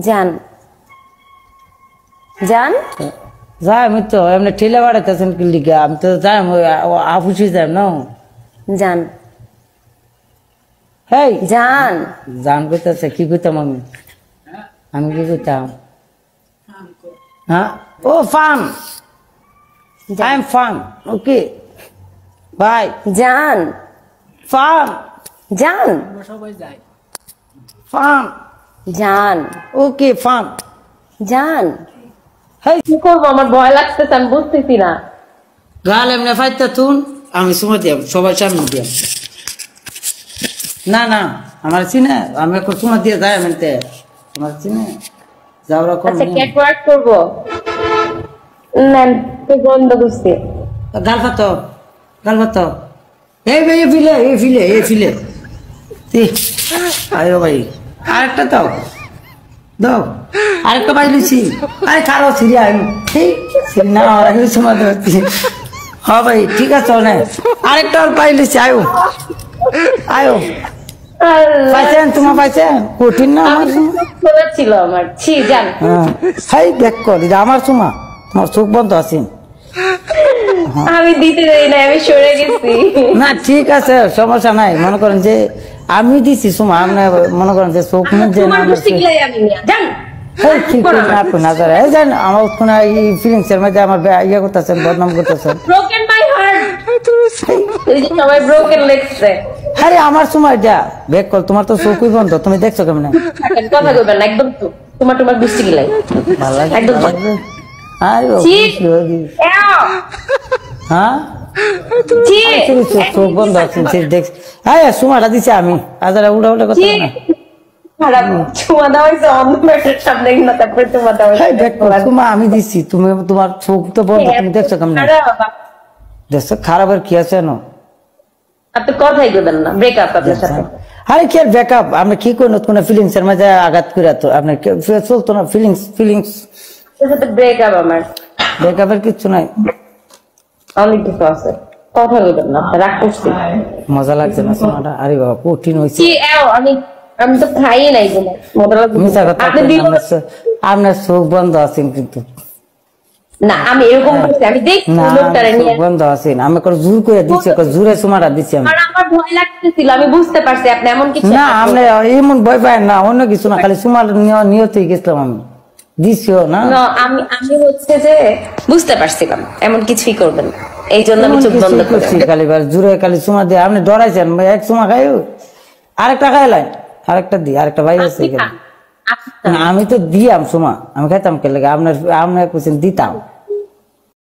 জান জান যাই আমি তো এমনি ঠেলে বাড়াইতেছেন কি লিগা আমি তো যাই আফুসি যাই না জান হেই জান জান কইতাছে কি কইতাম আমি কি কইতাম হ্যাঁ ও fun I am fun okay bye জান ফান জান ফান জান ওকে ফান জান হেই কি করবো আমার ভয় লাগতেছে আমি বুঝতেছি না গাল এমনি ফাইতে তুন আমি সময় দিয়াম সবাই সামনে দিয়াম না না আমার চিনে আমি একটু সময় দিয়ে যাই এমনিতে তোমার চিনে যাওয়ার কোন আচ্ছা ক্যাট ওয়ার্ক করবো না তো বন্ধ করছি গাল ফাতো এই ভাই এই ফিলে আয়ো ভাই আরেকটা দাও আরেকটা পাই লইছি আরে কারো সিরি আইন ঠিক না আর সময় দিচ্ছি হ্যাঁ ভাই ঠিক আছে অনেক আরেকটা আর পাই লইছি আয়ো পাইছেন তোমার পাইছেন কঠিন না আমার ছিল আমার ছি জান হাই দেখ কর এটা আমার চুমা তোমার চোখ বন্ধ আছেন আমি দিতে দেই না আমি সরে গেছি না ঠিক আছে সমস্যা নাই মনে করেন যে আমি দিছি চুমা আপনি মনে করেন যে চোখ মুখে না জান আমার কোনো ফিলিংস এর মধ্যে আমার ইয়ে করতেছেন বদনাম করতেছেন ব্রোকেন মাই হার্ট সবাই ব্রোকেন লেগছে আরে আমার সময় যা বেক কল তোমার তো চোখই বন্ধ তুমি দেখছো কেমন কথা কইবেন না একদম তোমার গুষ্টি গিলাই ভালো লাগে একদম আরে হ্যাঁ চোখ বন্ধ আছে দেখ হ্যাঁ সুমাটা দিছি আমি আজারা উড়া কথা না আমি দিচ্ছি তুমি তোমার চোখ তো বন্ধ তুমি দেখছো কেমন দেখছো খারাপের কি আছে না আপনি কথাই বলবেন না ব্রেকআপ আপনার সাথে আরে কি ব্রেকআপ আমরা কি কোন কোন ফিলিংস এর মধ্যে আঘাত করে তো আপনার চলতো না ফিলিংস ব্রেকআপ আমার ব্রেকআপের কিছু নাই অনেক কিছু আছে কথা বলবেন না রাগ করছি মজা লাগছে না শোনাটা আরে বাবা কঠিন হয়েছে আমি তো খাই নাই আপনার চোখ বন্ধ আছেন কিন্তু না আমি এরকম করছি আমি দেখছি বন্ধ আছেন আমি জোর করে দিচ্ছি জোরে সুমাটা দিচ্ছি আমি আমার ভয় লাগতেছিল আমি বুঝতে পারছি আপনি এমন কিছু না আমরা এমন ভয় পাই না অন্য কিছু না খালি সুমার নিয়তই গেছিলাম আমি দিছিও না আমি হচ্ছে যে বুঝতে পারছিলাম এমন কিছুই করবেন এই জন্য আমি চোখ বন্ধ করছি খালি জোরে খালি সুমা দিয়ে আপনি ডরাইছেন এক সুমা খাই আরেকটা খাইলেন আরেকটা দি আরেকটা ভাই আছে আমি তো দিয়াম সুমা আমি খাইতাম কে লাগে আপনার আপনার দিতাম